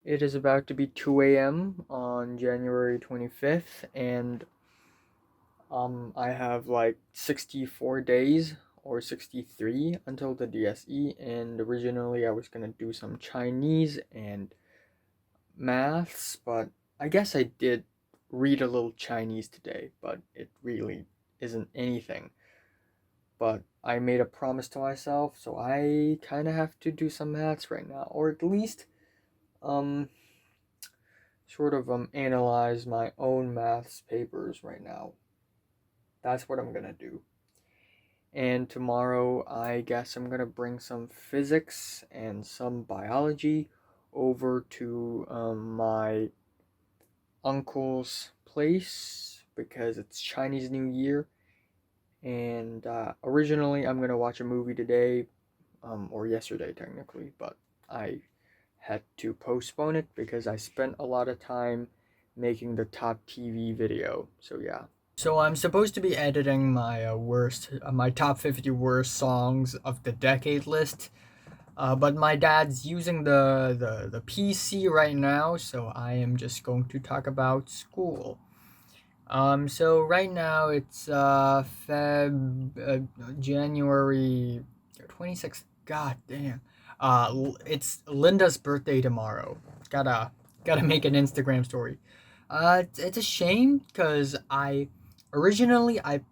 It is about to be 2 a.m. on January 25th, and I have like 64 days or 63 until the DSE. And originally, I was gonna do some Chinese and maths, but I guess I did read a little Chinese today, but it really isn't anything. But I made a promise to myself, so I kind of have to do some maths right now, or at least um analyze my own maths papers right now. That's what I'm gonna do. And tomorrow, I guess I'm gonna bring some physics and some biology over to my uncle's place because it's Chinese New Year. And originally, I'm gonna watch a movie today, or yesterday technically, but I had to postpone it because I spent a lot of time making the top TV video. So yeah. So I'm supposed to be editing my my top 50 worst songs of the decade list. But my dad's using the PC right now, so I am just going to talk about school. So right now it's January 26th. God damn. It's Linda's birthday tomorrow. Gotta make an Instagram story. It's a shame because I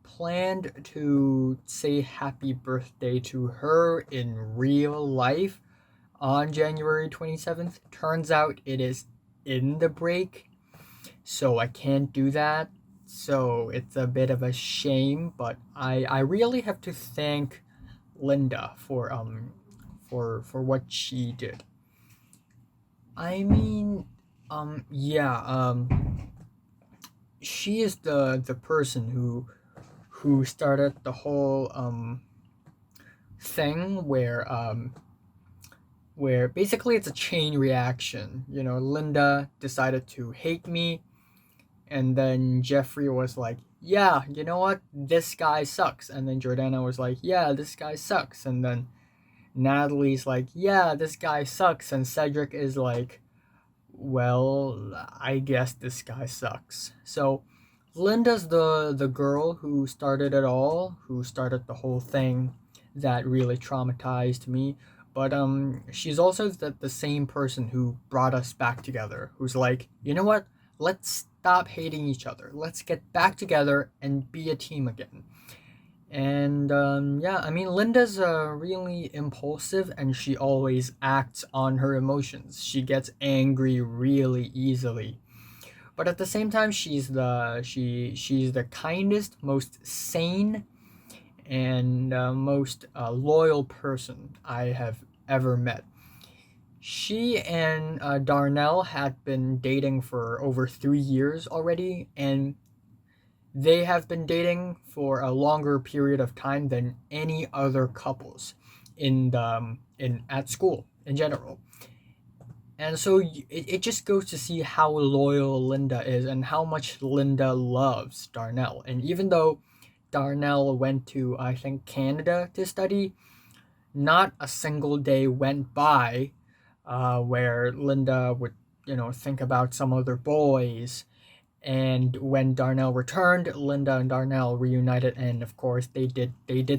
planned to say happy birthday to her in real life on January 27th. Turns out it is in the break, so I can't do that. So it's a bit of a shame, but I really have to thank Linda for what she did. I mean, yeah, she is the person who started the whole thing where basically it's a chain reaction. You know, Linda decided to hate me, and then Jeffrey was like, "Yeah, you know what? This guy sucks." And then Jordana was like, "Yeah, this guy sucks." And then Natalie's like, "Yeah, this guy sucks." And Cedric is like, "Well, I guess this guy sucks." So Linda's the girl who started it all, who started the whole thing that really traumatized me. But she's also the same person who brought us back together, who's like, "You know what? Let's stop hating each other. Let's get back together and be a team again." And yeah, I mean, Linda's really impulsive, and she always acts on her emotions. She gets angry really easily, but at the same time, she's the kindest, most sane, and most loyal person I have ever met. She and Darnell had been dating for over 3 years already, and they have been dating for a longer period of time than any other couples in at school in general. And so it just goes to see how loyal Linda is and how much Linda loves Darnell. And even though Darnell went to, I think, Canada to study, not a single day went by where Linda would, think about some other boys. And when Darnell returned, Linda and Darnell reunited, and of course they did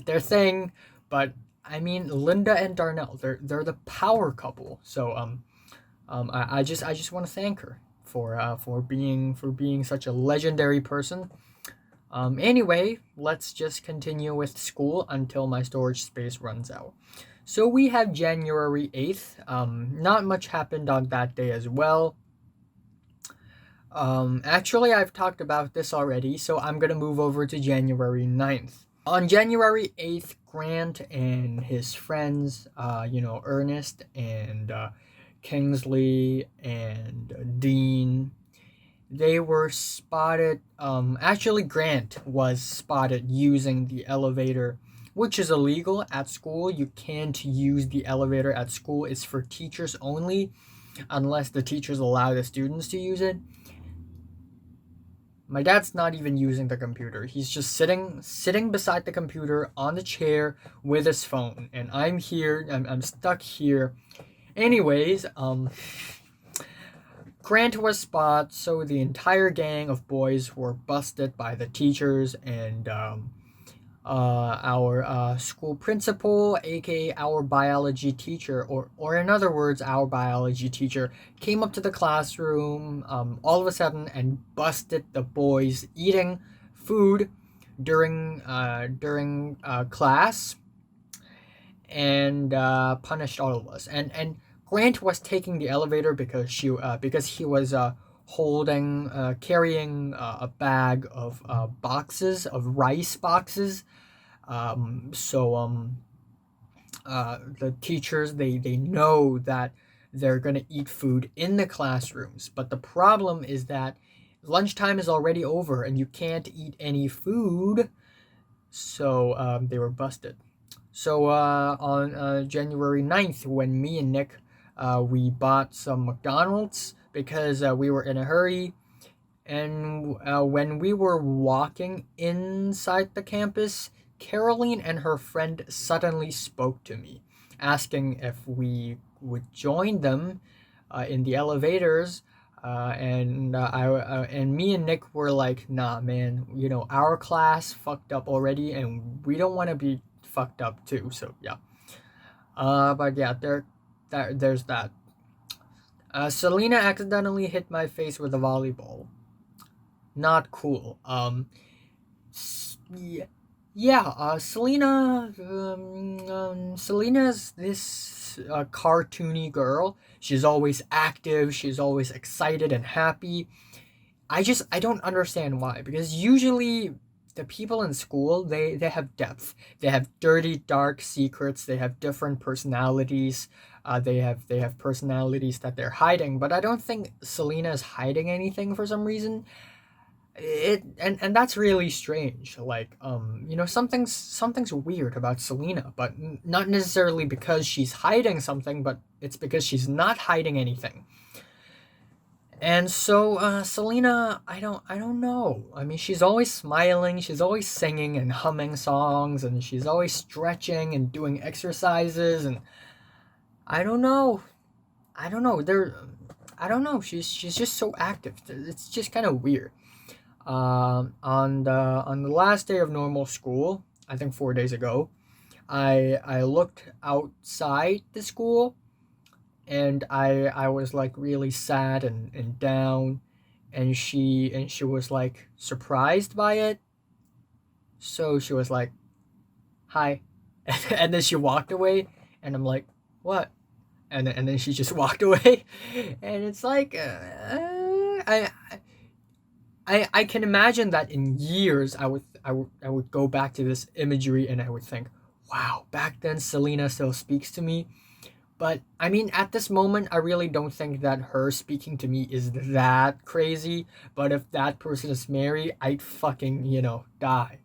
their thing. But I mean, Linda and Darnell, they're the power couple. So I just want to thank her for being such a legendary person. Anyway, let's just continue with school until my storage space runs out. So we have January 8th. Not much happened on that day as well. Actually, I've talked about this already, so I'm gonna move over to January 9th. On January 8th, Grant and his friends, Ernest and Kingsley and Dean, they were spotted. Actually, Grant was spotted using the elevator, which is illegal at school. You can't use the elevator at school, it's for teachers only, unless the teachers allow the students to use it. My dad's not even using the computer. He's just sitting beside the computer on the chair with his phone, and I'm here. I'm stuck here. Anyways, Grant was spot, so the entire gang of boys were busted by the teachers, and our school principal, aka our biology teacher, or in other words, our biology teacher, came up to the classroom all of a sudden and busted the boys eating food during class, and punished all of us. And Grant was taking the elevator because he was carrying a bag of boxes of rice boxes. The teachers, they know that they're gonna eat food in the classrooms, but the problem is that lunchtime is already over and you can't eat any food. So they were busted. So on January 9th, when me and Nick we bought some McDonald's because we were in a hurry, and when we were walking inside the campus, Caroline and her friend suddenly spoke to me, asking if we would join them in the elevators. And me and Nick were like, nah, man, our class fucked up already, and we don't want to be fucked up too. So yeah. But yeah, there's that. Selena accidentally hit my face with a volleyball. Not cool. Selena. Selena's this cartoony girl. She's always active. She's always excited and happy. I don't understand why, because usually the people in school, they have depth. They have dirty, dark secrets. They have different personalities. They have personalities that they're hiding. But I don't think Selena is hiding anything for some reason. And that's really strange. Like something's weird about Selena, but not necessarily because she's hiding something, but it's because she's not hiding anything. And so Selena, I don't know. I mean, she's always smiling, she's always singing and humming songs, and she's always stretching and doing exercises, and I don't know. I don't know. I don't know. She's just so active. It's just kind of weird. On the last day of normal school, I think 4 days ago, I looked outside the school, and I was like really sad and down, and she was like surprised by it. So she was like, "Hi," and then she walked away, and I'm like, "What?" And then she just walked away, and it's like I can imagine that in years I would go back to this imagery, and I would think, wow, back then Selena still speaks to me. But I mean, at this moment, I really don't think that her speaking to me is that crazy. But if that person is Mary, I'd fucking die.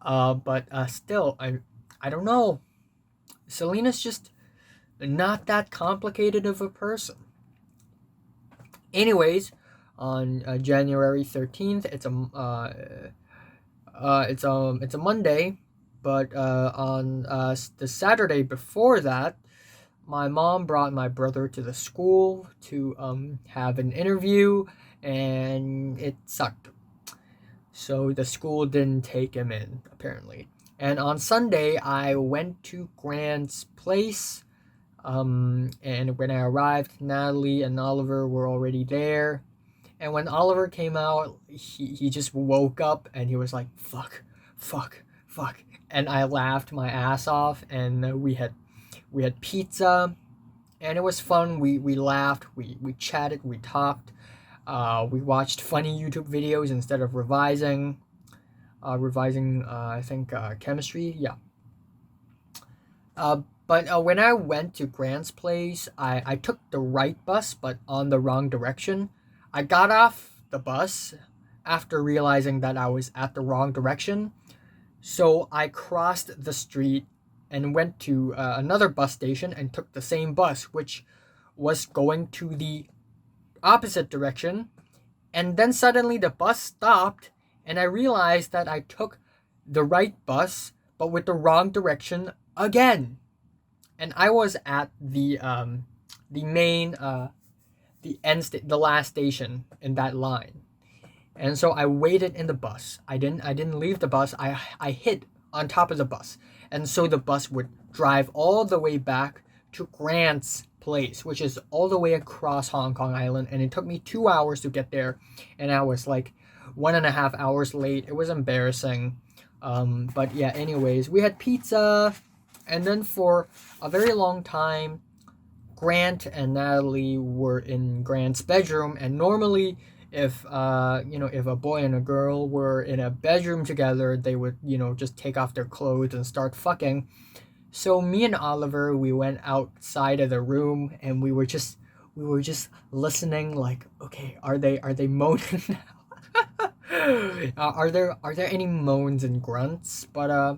But still, I don't know. Selena's just not that complicated of a person. Anyways, on January 13th, it's a Monday, but on the Saturday before that, my mom brought my brother to the school to have an interview, and it sucked. So the school didn't take him in, apparently. And on Sunday, I went to Grant's place. And when I arrived, Natalie and Oliver were already there. And when Oliver came out, he just woke up and he was like, fuck, fuck, fuck. And I laughed my ass off, and we had pizza, and it was fun. We laughed, we chatted, we talked. We watched funny YouTube videos instead of revising. I think chemistry, yeah. But when I went to Grant's place, I took the right bus, but on the wrong direction. I got off the bus after realizing that I was at the wrong direction. So I crossed the street and went to another bus station and took the same bus, which was going to the opposite direction. And then suddenly the bus stopped, and I realized that I took the right bus, but with the wrong direction again. And I was at the main the last station in that line. And so I waited in the bus. I didn't leave the bus. I hid on top of the bus. And so the bus would drive all the way back to Grant's place, which is all the way across Hong Kong Island, and it took me 2 hours to get there, and I was like 1.5 hours late. It was embarrassing. But yeah, anyways, we had pizza, and then for a very long time, Grant and Natalie were in Grant's bedroom, and normally if if a boy and a girl were in a bedroom together, they would just take off their clothes and start fucking. So me and Oliver, we went outside of the room, and we were just listening, like, okay, are they moaning now? Are there any moans and grunts? But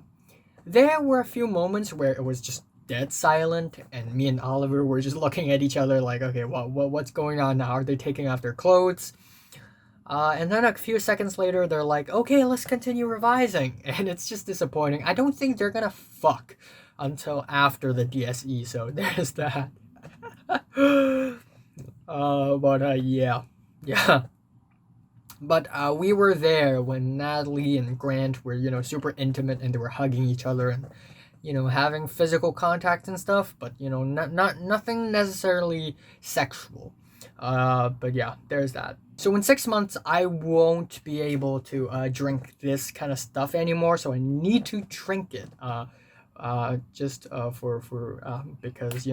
there were a few moments where it was just dead silent, and me and Oliver were just looking at each other like, okay, what's going on now? Are they taking off their clothes? And then a few seconds later, they're like, okay, let's continue revising. And it's just disappointing. I don't think they're gonna fuck until after the DSE, so there's that. Yeah. Yeah. But we were there when Natalie and Grant were, super intimate, and they were hugging each other and, having physical contact and stuff, but, nothing necessarily sexual. But yeah, there's that. So in 6 months, I won't be able to drink this kind of stuff anymore, so I need to drink it. Just for because,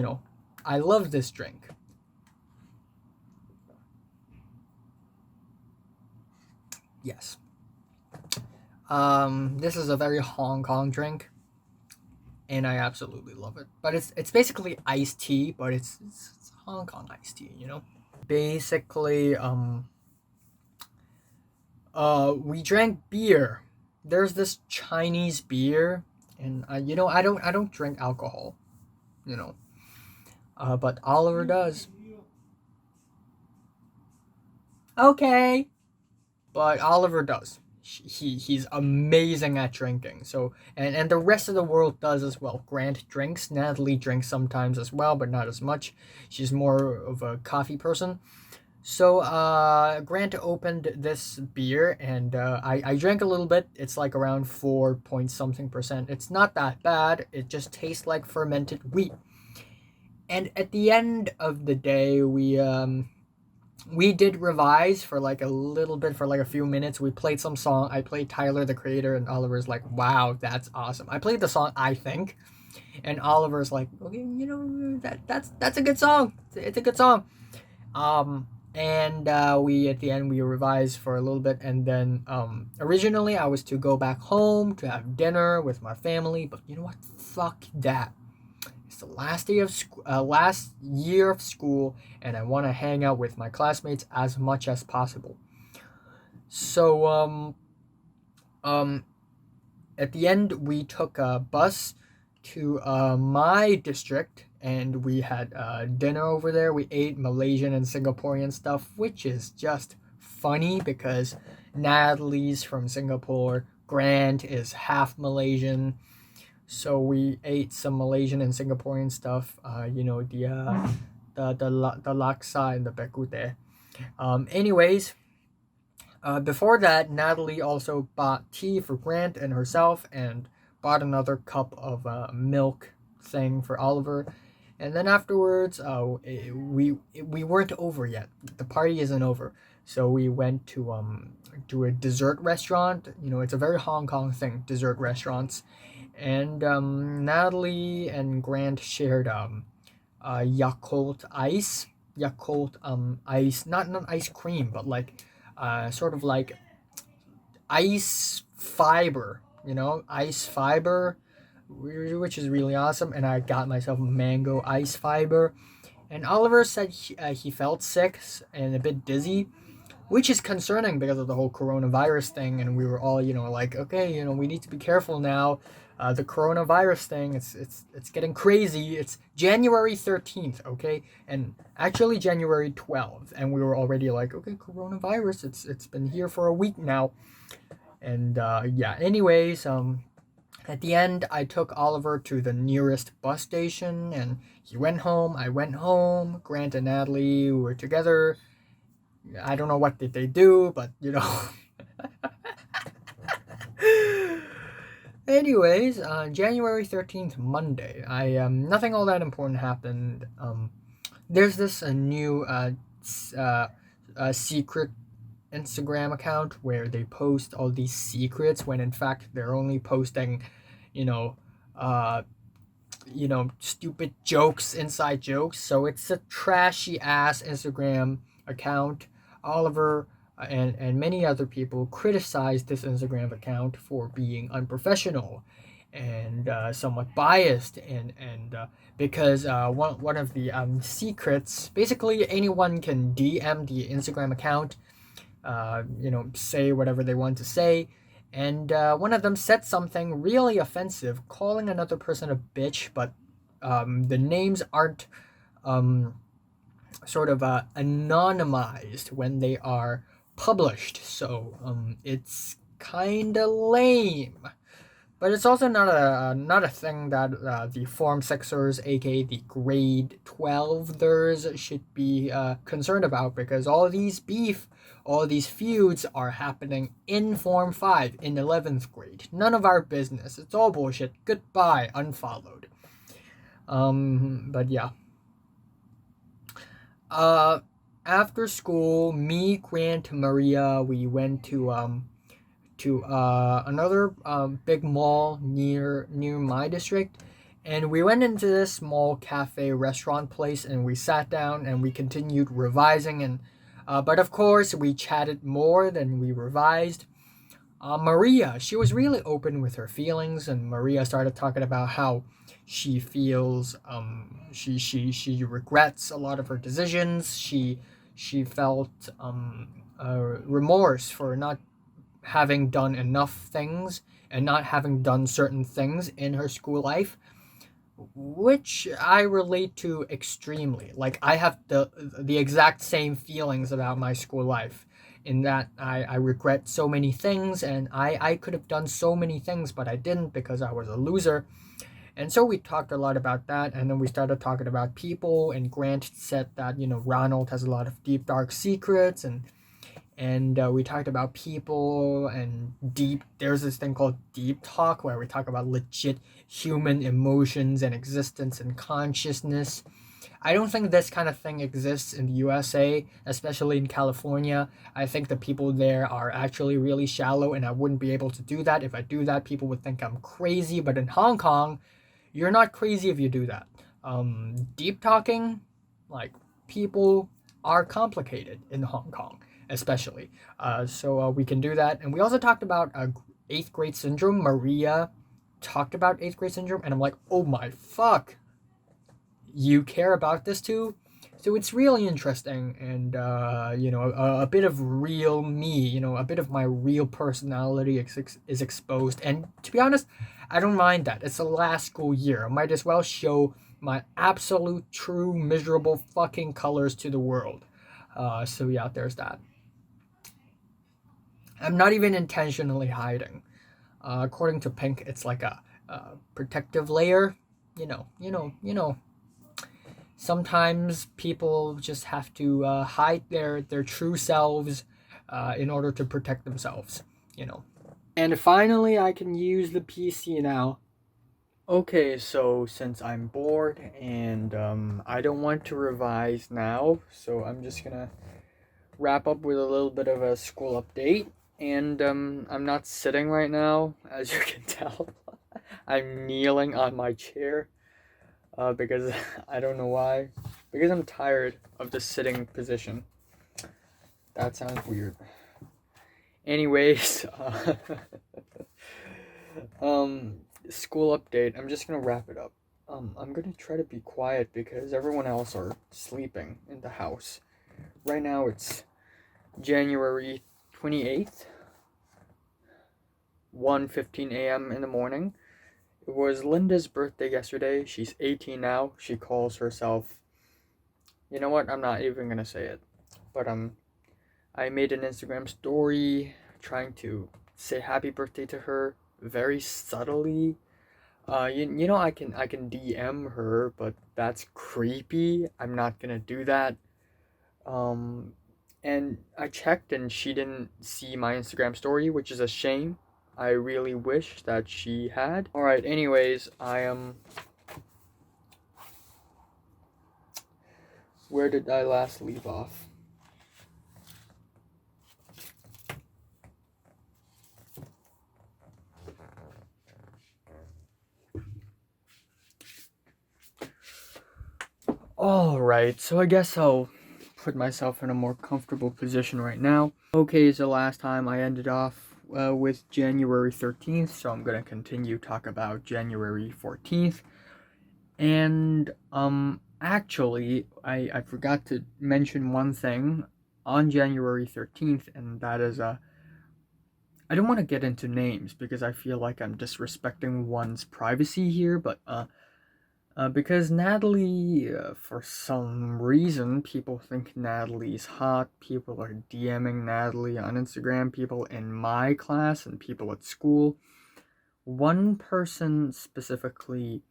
I love this drink. Yes. This is a very Hong Kong drink, and I absolutely love it. But it's basically iced tea, but it's Hong Kong iced tea, Basically, we drank beer. There's this Chinese beer, and I don't drink alcohol, but Oliver does. Okay. But Oliver does. He's amazing at drinking. So and the rest of the world does as well. Grant drinks. Natalie drinks sometimes as well, but not as much. She's more of a coffee person. So Grant opened this beer, and I drank a little bit. It's like around 4 point something percent. It's not that bad. It just tastes like fermented wheat. And at the end of the day, we did revise for like a little bit, for like a few minutes. We played some song. I played Tyler the Creator, and Oliver's like, wow, that's awesome. I played the song I Think, and Oliver's like, okay, that's a good song. It's a good song. And we at the end we revised for a little bit, and then originally I was to go back home to have dinner with my family, but you know what? Fuck that. It's the last day of last year of school, and I want to hang out with my classmates as much as possible. So at the end we took a bus to my district, and we had dinner over there. We ate Malaysian and Singaporean stuff, which is just funny because Natalie's from Singapore, Grant is half Malaysian. So we ate some Malaysian and Singaporean stuff. The laksa and the bekute. Anyways, before that, Natalie also bought tea for Grant and herself, and bought another cup of milk thing for Oliver. And then afterwards, we weren't over yet. The party isn't over, so we went to a dessert restaurant. It's a very Hong Kong thing, dessert restaurants. And Natalie and Grant shared Yakult ice, ice, not ice cream, but like sort of like ice fiber, ice fiber, which is really awesome. And I got myself mango ice fiber. And Oliver said he felt sick and a bit dizzy, which is concerning because of the whole coronavirus thing. And we were all, like, okay, we need to be careful now. The coronavirus thing, it's getting crazy. It's January 13th, okay? And actually January 12th. And we were already like, okay, coronavirus, it's been here for a week now. And yeah, anyways, At the end, I took Oliver to the nearest bus station, and he went home. I went home. Grant and Natalie were together. I don't know what did they do, but Anyways, January 13th, Monday. Nothing all that important happened. There's this a new secret Instagram account where they post all these secrets when in fact they're only posting, you know, uh, stupid jokes, inside jokes. So it's a trashy ass Instagram account. Oliver and many other people criticized this Instagram account for being unprofessional and somewhat biased, and because one of the secrets, basically anyone can DM the Instagram account, say whatever they want to say. And one of them said something really offensive, calling another person a bitch, but the names aren't sort of anonymized when they are published. So it's kind of lame. But it's also not a thing that the Form 6ers, aka the Grade 12ers, should be concerned about, because all these feuds are happening in Form 5, in 11th grade. None of our business. It's all bullshit. Goodbye, unfollowed. But yeah. After school, me, Grant, Maria, we went to another big mall near my district, and we went into this small cafe restaurant place, and we sat down and we continued revising, and but of course we chatted more than we revised. Maria, she was really open with her feelings, and Maria started talking about how she feels she regrets a lot of her decisions. She felt remorse for not having done enough things and not having done certain things in her school life, which I relate to extremely. Like, I have the exact same feelings about my school life, in that I regret so many things, and I could have done so many things, but I didn't because I was a loser. And so we talked a lot about that, and then we started talking about people, and Grant said that, Ronald has a lot of deep, dark secrets, and we talked about people and there's this thing called deep talk, where we talk about legit human emotions and existence and consciousness. I don't think this kind of thing exists in the USA, especially in California. I think the people there are actually really shallow, and I wouldn't be able to do that. If I do that, people would think I'm crazy. But in Hong Kong, you're not crazy if you do that. Deep talking, like, people are complicated in Hong Kong, especially. So we can do that. And we also talked about 8th grade syndrome. Maria talked about 8th grade syndrome, and I'm like, oh my fuck, you care about this too? So it's really interesting, and a bit of real me, a bit of my real personality is exposed. And to be honest, I don't mind that. It's the last school year. I might as well show my absolute, true, miserable fucking colors to the world. So yeah, there's that. I'm not even intentionally hiding. According to Pink, it's like a protective layer. Sometimes people just have to hide their true selves in order to protect themselves. And finally, I can use the PC now. Okay, so since I'm bored and I don't want to revise now, so I'm just gonna wrap up with a little bit of a school update. And I'm not sitting right now, as you can tell. I'm kneeling on my chair because I don't know why. Because I'm tired of the sitting position. That sounds weird. Anyways, school update. I'm just gonna wrap it up. I'm gonna try to be quiet because everyone else are sleeping in the house. Right now it's January 28th, 1:15 a.m. in the morning. It was Linda's birthday yesterday. She's 18 now. She calls herself... You know what? I'm not even gonna say it. But I made an Instagram story trying to say happy birthday to her. very subtly. You know, I can DM her, but that's creepy. I'm not gonna do that. Um, and I checked and she didn't see my Instagram story, which is a shame. I really wish that she had. Alright, anyways, I am. Where did I last leave off? Alright, so I guess I'll put myself in a more comfortable position right now. Okay, so last time I ended off with January 13th, so I'm gonna continue talk about January 14th. And actually I forgot to mention one thing on January 13th, and that is I don't want to get into names because I feel like I'm disrespecting one's privacy here, but because Natalie, for some reason, people think Natalie's hot. People are DMing Natalie on Instagram, people in my class and people at school. One person specifically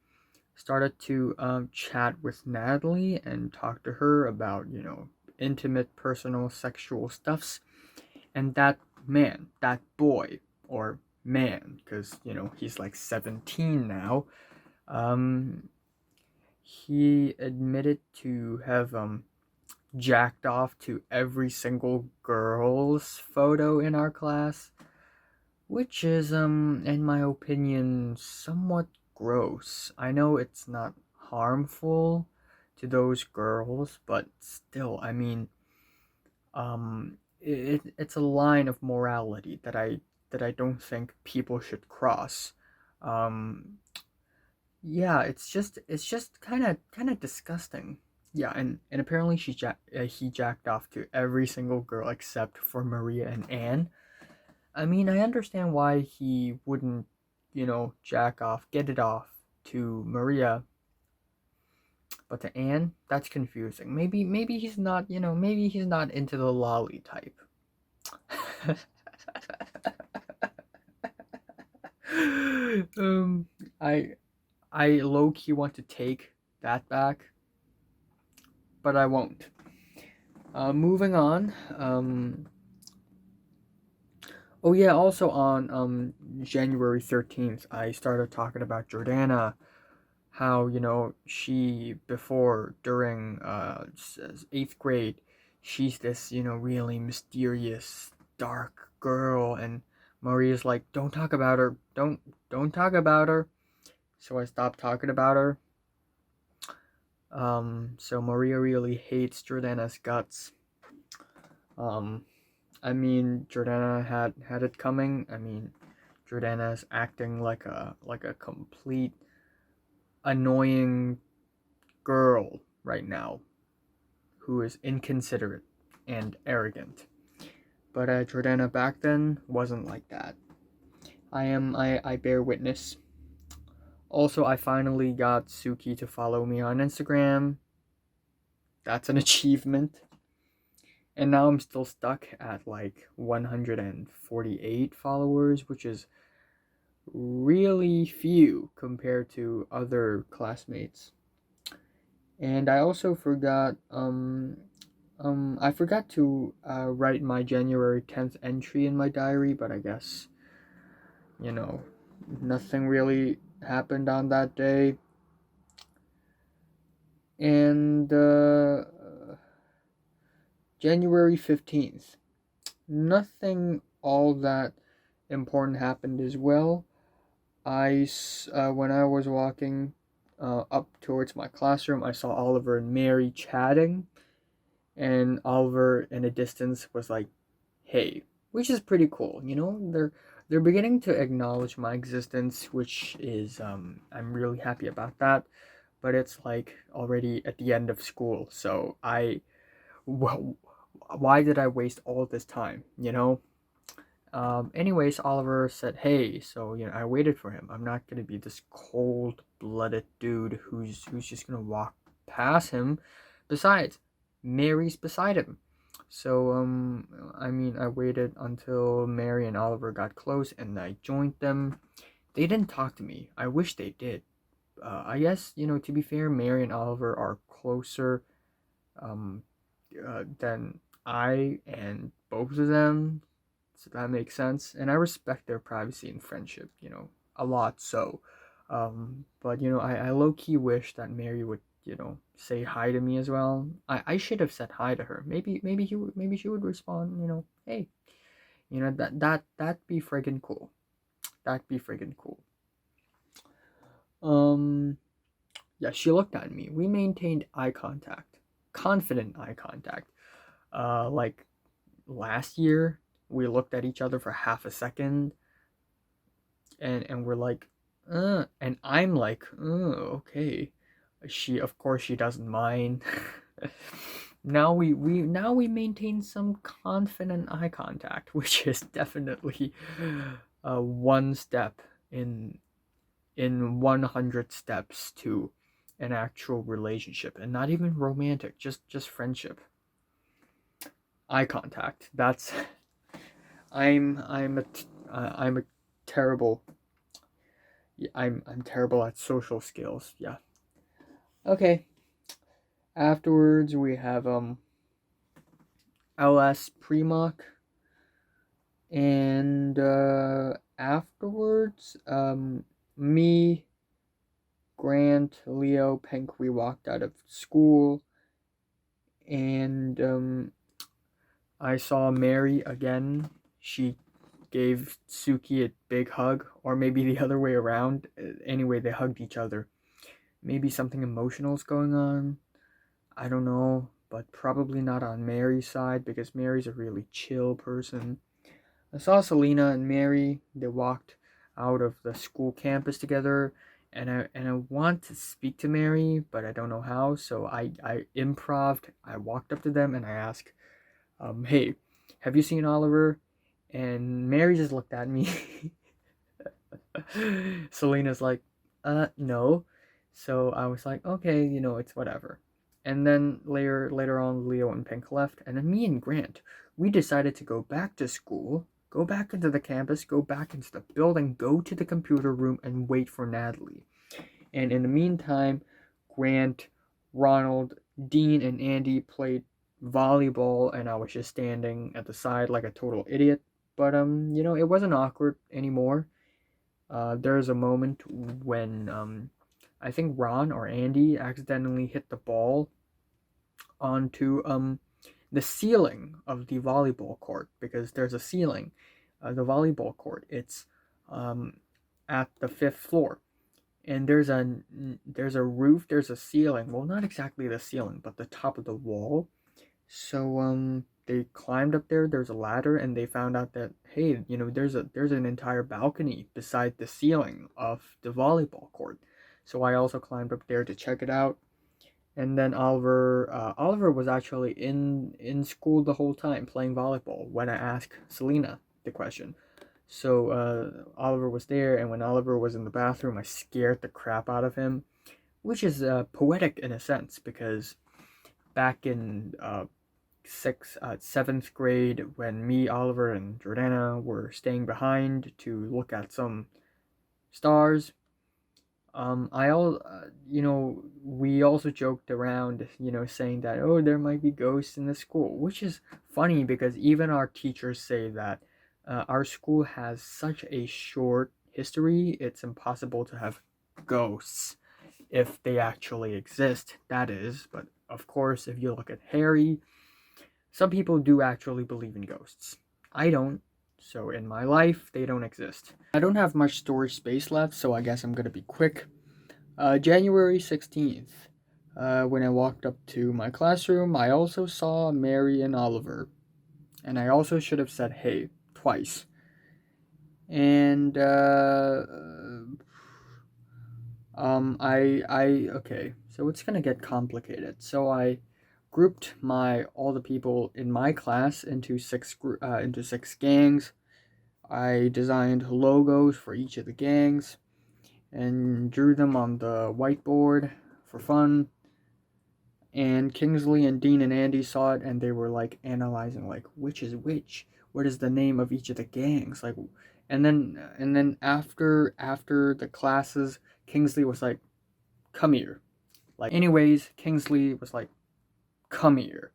started to chat with Natalie and talk to her about, you know, intimate, personal, sexual stuffs. And that man, that boy, or man, because, you know, he's like 17 now, um, he admitted to have jacked off to every single girl's photo in our class, which is in my opinion somewhat gross. I know it's not harmful to those girls, but still, I mean, it's a line of morality that I don't think people should cross. Um, yeah, it's just kind of disgusting. Yeah, and apparently he jacked off to every single girl except for Maria and Anne. I mean, I understand why he wouldn't, you know, jack off, get it off to Maria, but to Anne, that's confusing. Maybe he's not, you know, maybe he's not into the lolly type. um, I I low key want to take that back, but I won't. Moving on. Oh yeah. Also on January 13th, I started talking about Jordana. How, you know, she before during 8th grade, she's this, you know, really mysterious dark girl, and Maria's like, don't talk about her, don't talk about her. So I stopped talking about her. So Maria really hates Jordana's guts. um I mean, Jordana had it coming. I mean, Jordana's acting like a complete annoying girl right now who is inconsiderate and arrogant. But Jordana back then wasn't like that. I bear witness. Also, I finally got Suki to follow me on Instagram. That's an achievement. And now I'm still stuck at like 148 followers, which is really few compared to other classmates. And I also forgot I forgot to write my January 10th entry in my diary, but I guess, you know, nothing really happened on that day. And January 15th, nothing all that important happened as well. When I was walking up towards my classroom, I saw Oliver and Mary chatting, and Oliver in a distance was like, "Hey," which is pretty cool. You know, they're beginning to acknowledge my existence, which is I'm really happy about that. But it's like already at the end of school, so well, why did I waste all this time? You know. Anyways, Oliver said, "Hey," so you know, I waited for him. I'm not gonna be this cold-blooded dude who's just gonna walk past him. Besides, Mary's beside him, So I mean, I waited until Mary and Oliver got close, and I joined them. They didn't talk to me. I wish they did. I guess, to be fair, Mary and Oliver are closer um, than I and both of them, so that makes sense. And I respect their privacy and friendship, a lot. So, but I low key wish that Mary would, say hi to me as well. I should have said hi to her. Maybe she would respond, hey, that'd be friggin' cool. That'd be friggin' cool. Um, yeah, she looked at me. We maintained eye contact, confident eye contact. Like last year, we looked at each other for half a second, and we're like, and I'm like, okay. Of course, she doesn't mind. Now we maintain some confident eye contact, which is definitely one step in 100 steps to an actual relationship, and not even romantic, just friendship. Eye contact. That's I'm a terrible. I'm terrible at social skills. Yeah. Okay. Afterwards, we have LS pre-mock, and afterwards, me, Grant, Leo, Pink, we walked out of school, and I saw Mary again. She gave Suki a big hug, or maybe the other way around. Anyway, they hugged each other. Maybe something emotional is going on. I don't know, but probably not on Mary's side because Mary's a really chill person. I saw Selena and Mary. They walked out of the school campus together, and I want to speak to Mary, but I don't know how. So I improved. I walked up to them and I asked, "Hey, have you seen Oliver?" And Mary just looked at me. Selena's like, no. So I was like, okay, it's whatever. And then later on, Leo and Pink left, and then me and Grant, we decided to go back to school, go back into the campus, go back into the building, go to the computer room, and wait for Natalie. And in the meantime, Grant, Ronald, Dean, and Andy played volleyball, and I was just standing at the side like a total idiot. But it wasn't awkward anymore. There's a moment when I think Ron or Andy accidentally hit the ball onto the ceiling of the volleyball court, because there's a ceiling. The volleyball court, it's at the 5th floor, and there's a roof, there's a ceiling. Well, not exactly the ceiling, but the top of the wall. So they climbed up there. There's a ladder, and they found out that, hey, there's an entire balcony beside the ceiling of the volleyball court. So I also climbed up there to check it out. And then Oliver was actually in school the whole time playing volleyball when I asked Selena the question. So Oliver was there, and when Oliver was in the bathroom, I scared the crap out of him, which is poetic in a sense, because back in 7th grade, when me, Oliver, and Jordana were staying behind to look at some stars, we also joked around, saying that, oh, there might be ghosts in the school, which is funny because even our teachers say that our school has such a short history, it's impossible to have ghosts if they actually exist, that is. But of course, if you look at Harry, some people do actually believe in ghosts. I don't. So in my life, they don't exist. I don't have much storage space left, so I guess I'm gonna be quick. January 16th, when I walked up to my classroom, I also saw Mary and Oliver. And I also should have said hey twice. And okay, so it's gonna get complicated. So I grouped all the people in my class into six gangs. I designed logos for each of the gangs and drew them on the whiteboard for fun. And Kingsley and Dean and Andy saw it, and they were like analyzing like which is which, what is the name of each of the gangs, like. And then after the classes, Kingsley was like, come here. Like, anyways, Kingsley was like, come here.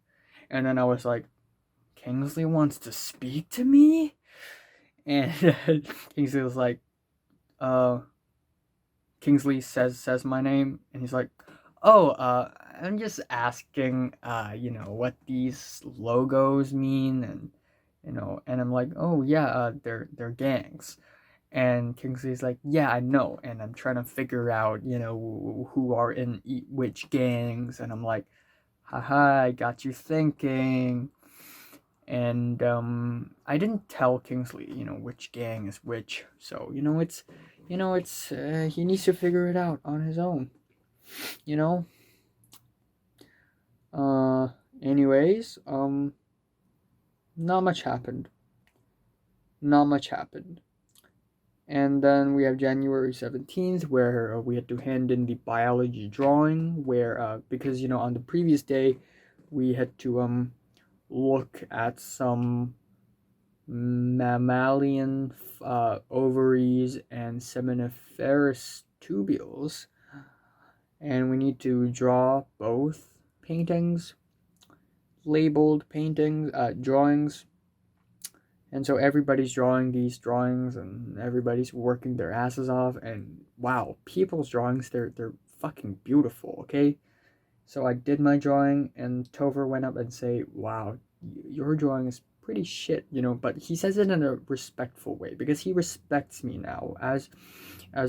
And then I was like, Kingsley wants to speak to me? And Kingsley was like, Kingsley says my name, and he's like, oh, I'm just asking, what these logos mean, and and I'm like, oh yeah, they're gangs. And Kingsley's like, yeah, I know, and I'm trying to figure out, who are in which gangs, and I'm like, haha, I got you thinking. And I didn't tell Kingsley, which gang is which, so it's he needs to figure it out on his own, you know. Anyways, not much happened. Not much happened. And then we have January 17th, where we had to hand in the biology drawing, where because on the previous day we had to look at some mammalian ovaries and seminiferous tubules, and we need to draw both paintings, labeled paintings, drawings. And so everybody's drawing these drawings, and everybody's working their asses off, and wow, people's drawings, they're fucking beautiful, okay? So I did my drawing, and Topher went up and say, wow, your drawing is pretty shit, but he says it in a respectful way, because he respects me now as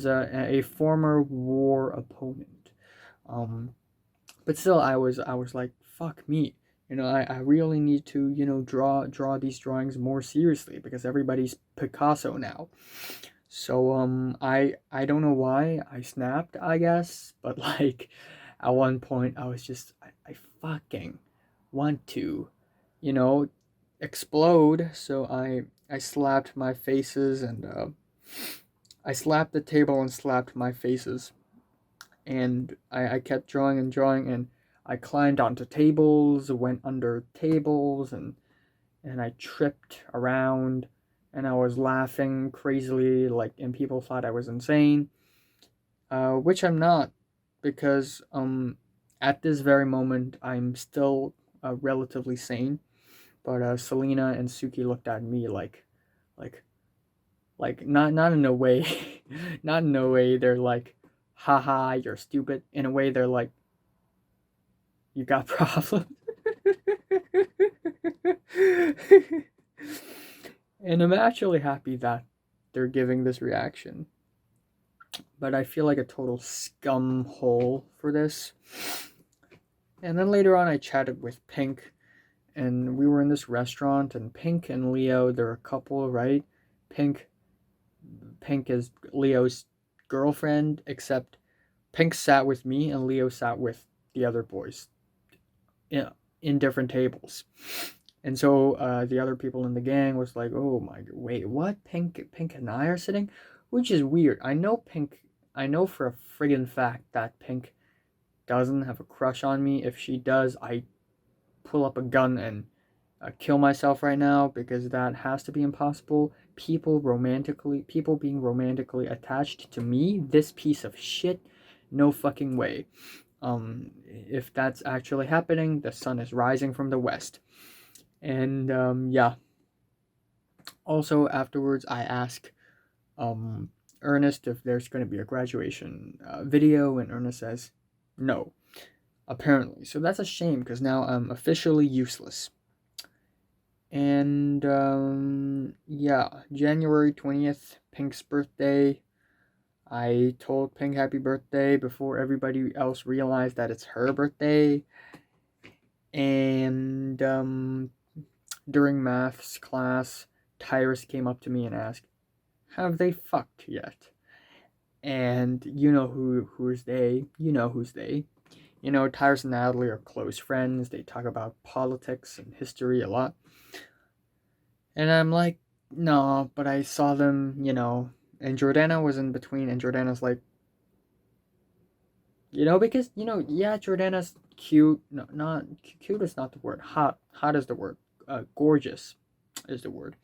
a former war opponent. But still, I was like, fuck me. I really need to, draw these drawings more seriously, because everybody's Picasso now. So I don't know why I snapped, I guess, but like at one point I was just I fucking want to, explode. So I slapped my faces, and I slapped the table and slapped my faces. And I kept drawing and drawing, and I climbed onto tables, went under tables, and I tripped around, and I was laughing crazily, like, and people thought I was insane, which I'm not, because at this very moment I'm still relatively sane. But Selena and Suki looked at me like not in a way, not in a way they're like, haha, you're stupid. In a way, they're like, you got problems. And I'm actually happy that they're giving this reaction. But I feel like a total scum hole for this. And then later on, I chatted with Pink, and we were in this restaurant, and Pink and Leo, they're a couple, right? Pink is Leo's girlfriend, except Pink sat with me and Leo sat with the other boys in different tables. And so the other people in the gang was like, oh my, wait, what? Pink and I are sitting? Which is weird. I know for a friggin' fact that Pink doesn't have a crush on me. If she does, I pull up a gun and kill myself right now, because that has to be impossible. People being romantically attached to me, this piece of shit, no fucking way. If that's actually happening, the sun is rising from the west. And yeah. Also afterwards, I ask Ernest if there's going to be a graduation video, and Ernest says no, apparently. So that's a shame, because now I'm officially useless. And yeah, January 20th, Pink's birthday. I told Pink happy birthday before everybody else realized that it's her birthday. And during maths class, Tyrus came up to me and asked, have they fucked yet? And you know who's they. You know who's they. Tyrus and Natalie are close friends. They talk about politics and history a lot. And I'm like, no, but I saw them, and Jordana was in between, and Jordana's like, because, yeah, Jordana's cute. No, not cute is not the word. Hot is the word. Gorgeous is the word.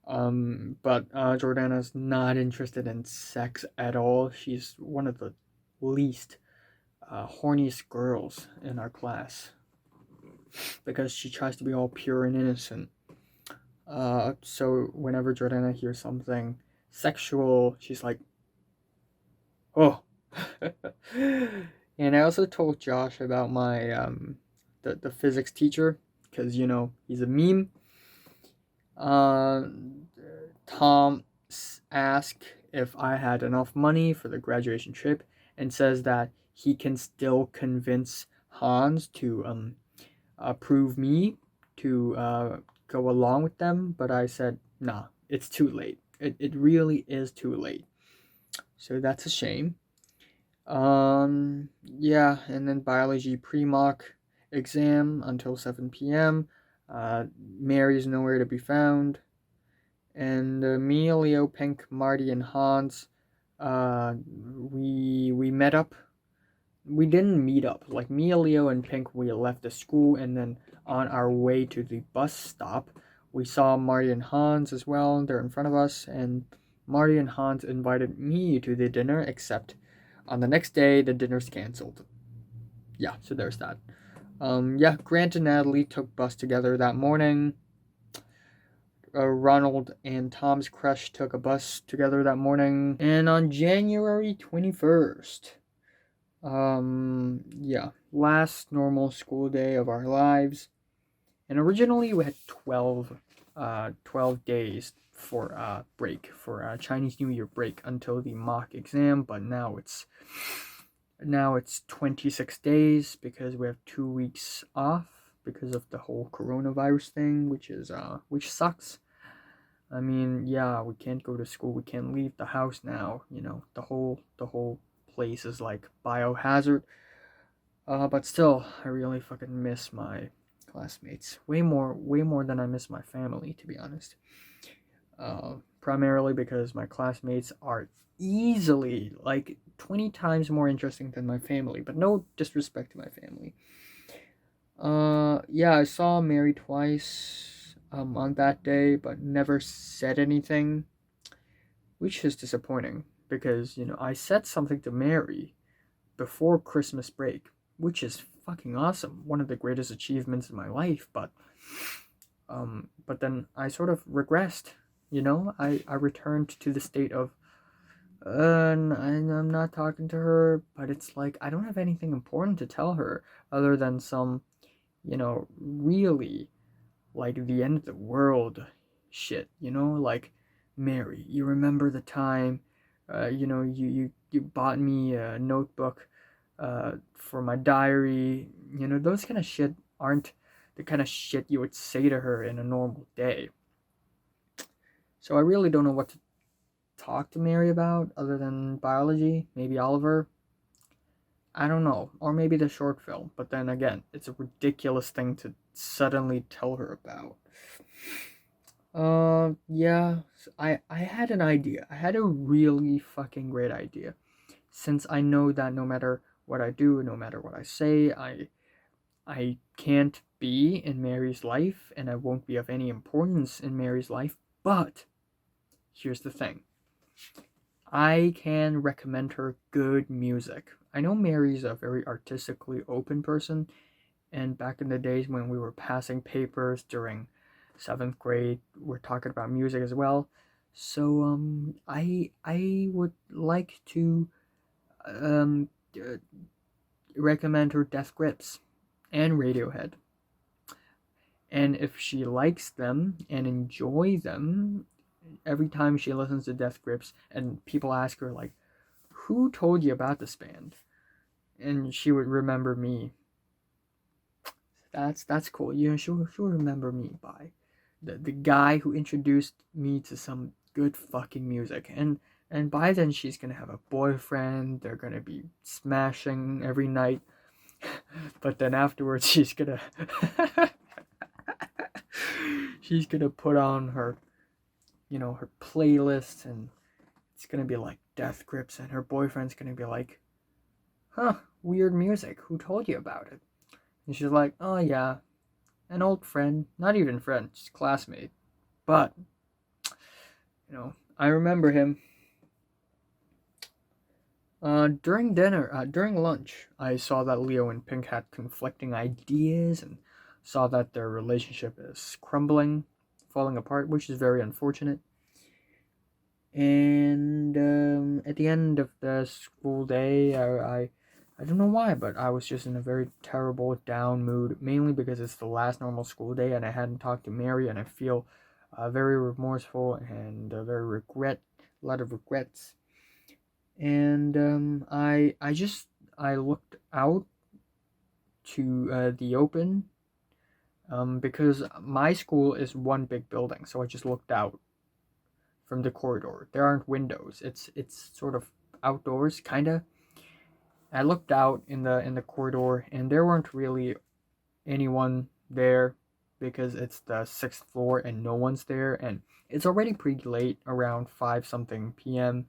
But Jordana's not interested in sex at all. She's one of the least horniest girls in our class because she tries to be all pure and innocent. So whenever Jordana hears something sexual, she's like, oh. And I also told Josh about my the physics teacher because he's a meme. Tom asked if I had enough money for the graduation trip and says that he can still convince Hans to approve me to go along with them, but I said, nah, it's too late. It really is too late. So that's a shame. Yeah, and then biology pre-mock exam until 7 p.m. Mary's nowhere to be found. And me, Leo, Pink, Marty, and Hans, we met up. We didn't meet up. Like me, Leo, and Pink, we left the school, and then on our way to the bus stop, we saw Marty and Hans as well. They're in front of us, and Marty and Hans invited me to the dinner, except on the next day, the dinner's canceled. Yeah, so there's that. Yeah, Grant and Natalie took bus together that morning. Ronald and Tom's crush took a bus together that morning. And on January 21st, yeah, last normal school day of our lives. And originally we had 12 days for break, for Chinese New Year break until the mock exam, but now it's 26 days because we have 2 weeks off because of the whole coronavirus thing, which sucks. I mean, yeah, we can't go to school, we can't leave the house now, the whole place is like biohazard. But still, I really fucking miss my classmates. Way more than I miss my family, to be honest. Primarily because my classmates are easily like 20 times more interesting than my family, but no disrespect to my family. Yeah, I saw Mary twice on that day, but never said anything, which is disappointing because I said something to Mary before Christmas break, which is fucking awesome, one of the greatest achievements in my life, but then I sort of regressed, I returned to the state of I'm not talking to her, but it's like I don't have anything important to tell her other than some, really like the end of the world shit, like, Mary, you remember the time, you bought me a notebook for my diary, those kind of shit aren't the kind of shit you would say to her in a normal day. So I really don't know what to talk to Mary about other than biology, maybe Oliver. I don't know, or maybe the short film, but then again, it's a ridiculous thing to suddenly tell her about. Yeah, I had an idea. I had a really fucking great idea. Since I know that no matter what I do, no matter what I say, I can't be in Mary's life, and I won't be of any importance in Mary's life, but here's the thing. I can recommend her good music. I know Mary's a very artistically open person, and back in the days when we were passing papers during 7th grade, we're talking about music as well. So I would like to recommend her Death Grips and Radiohead. And if she likes them and enjoy them, every time she listens to Death Grips and people ask her like, who told you about this band? And she would remember me. That's cool. She'll remember me by the guy who introduced me to some good fucking music. And by then she's gonna have a boyfriend. They're gonna be smashing every night. But then afterwards she's gonna put on her her playlist, and it's gonna be like Death Grips, and her boyfriend's gonna be like, huh, weird music. Who told you about it? And she's like, oh yeah, an old friend. Not even friend, just classmate. But, I remember him. During lunch, I saw that Leo and Pink had conflicting ideas and saw that their relationship is crumbling, falling apart, which is very unfortunate. And at the end of the school day, I don't know why, but I was just in a very terrible down mood, mainly because it's the last normal school day and I hadn't talked to Mary, and I feel very remorseful and a lot of regrets. And I looked out to the open, because my school is one big building, so I just looked out from the corridor. There aren't windows. It's sort of outdoors, kinda. I looked out in the corridor, and there weren't really anyone there because it's the 6th floor and no one's there, and it's already pretty late, around 5 something p.m.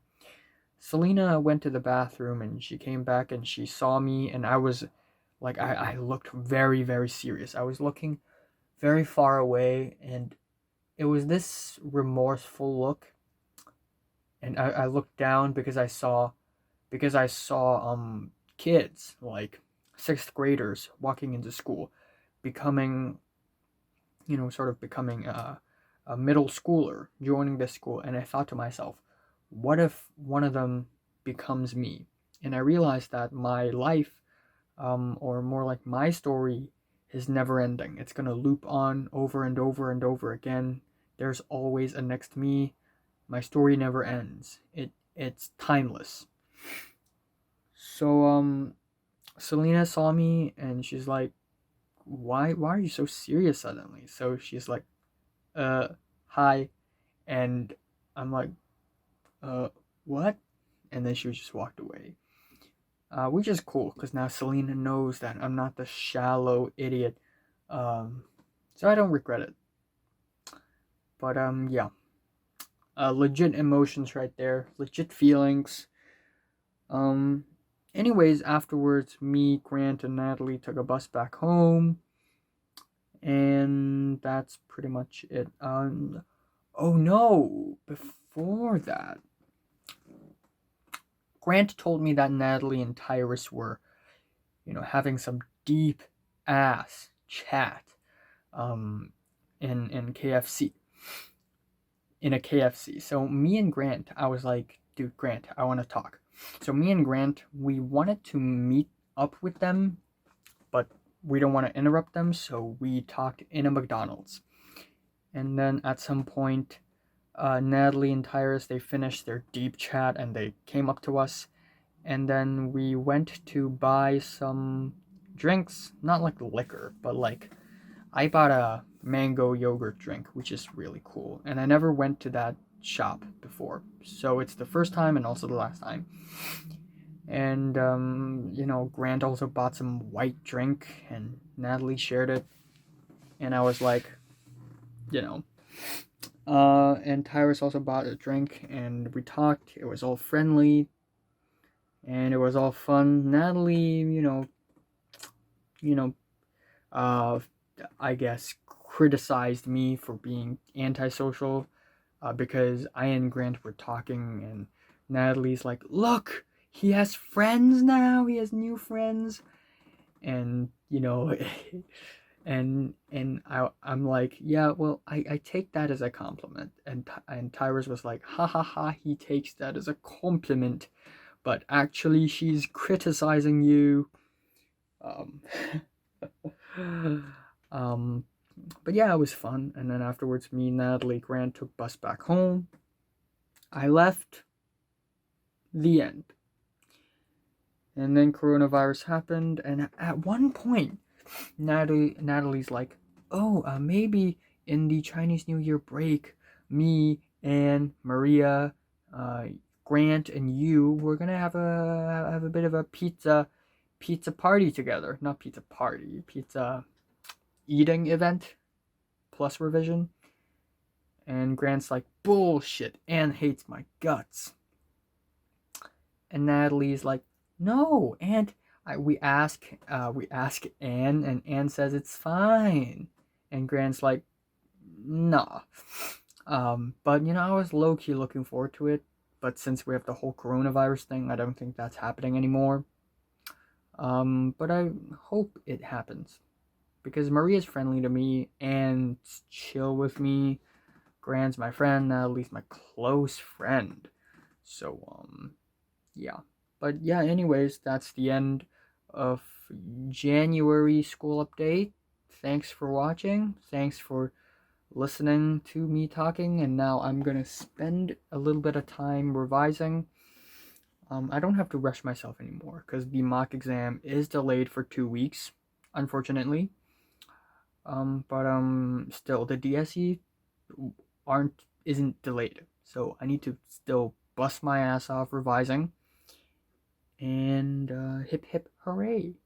Selena went to the bathroom and she came back and she saw me, and I was like, I looked very, very serious. I was looking very far away, and it was this remorseful look. And I looked down because I saw kids like 6th graders walking into school, becoming sort of becoming a middle schooler, joining this school. And I thought to myself, what if one of them becomes me? And I realized that my life, or more like my story, is never ending. It's gonna loop on over and over and over again. There's always a next me. My story never ends. It's timeless. So Selena saw me and she's like, why are you so serious suddenly? So she's like, hi. And I'm like, what? And then she just walked away. Which is cool because now Selena knows that I'm not the shallow idiot. So I don't regret it. But yeah. Legit emotions right there, legit feelings. Anyways, afterwards, me, Grant, and Natalie took a bus back home, and that's pretty much it. Oh no! Before that, Grant told me that Natalie and Tyrus were, having some deep ass chat, in KFC. In a KFC. So me and Grant, I was like, dude, Grant, I want to talk. So me and Grant, we wanted to meet up with them, but we don't want to interrupt them, so we talked in a McDonald's. And then at some point, Natalie and Tyrus, they finished their deep chat and they came up to us. And then we went to buy some drinks, not like liquor, but like I bought a mango yogurt drink, which is really cool. And I never went to that shop before. So it's the first time and also the last time. And, Grant also bought some white drink and Natalie shared it. And I was like, and Tyrus also bought a drink and we talked. It was all friendly and it was all fun. Natalie, I guess criticized me for being antisocial, because I and Grant were talking and Natalie's like, look, he has friends now, he has new friends. And I'm like, yeah, well, I take that as a compliment. And Tyrus was like, ha ha ha, he takes that as a compliment, but actually she's criticizing you. But yeah, it was fun. And then afterwards, me, Natalie, Grant took bus back home. I left. The end. And then coronavirus happened, and at one point, Natalie's like, oh, maybe in the Chinese New Year break, me and Maria, Grant, and you, we're gonna have a bit of a pizza party together. Not pizza party, pizza eating event plus revision. And Grant's like, bullshit, Anne hates my guts. And Natalie's like, no, and we ask Anne, and Anne says it's fine, and Grant's like, nah. But I was low key looking forward to it, but since we have the whole coronavirus thing, I don't think that's happening anymore. But I hope it happens because Maria's friendly to me and chill with me. Grant's my friend, Natalie's my close friend. So yeah. But yeah, anyways, that's the end of January school update. Thanks for watching. Thanks for listening to me talking, and now I'm gonna spend a little bit of time revising. I don't have to rush myself anymore because the mock exam is delayed for 2 weeks, unfortunately. But still, the DSE isn't delayed, so I need to still bust my ass off revising. And hip hip hooray!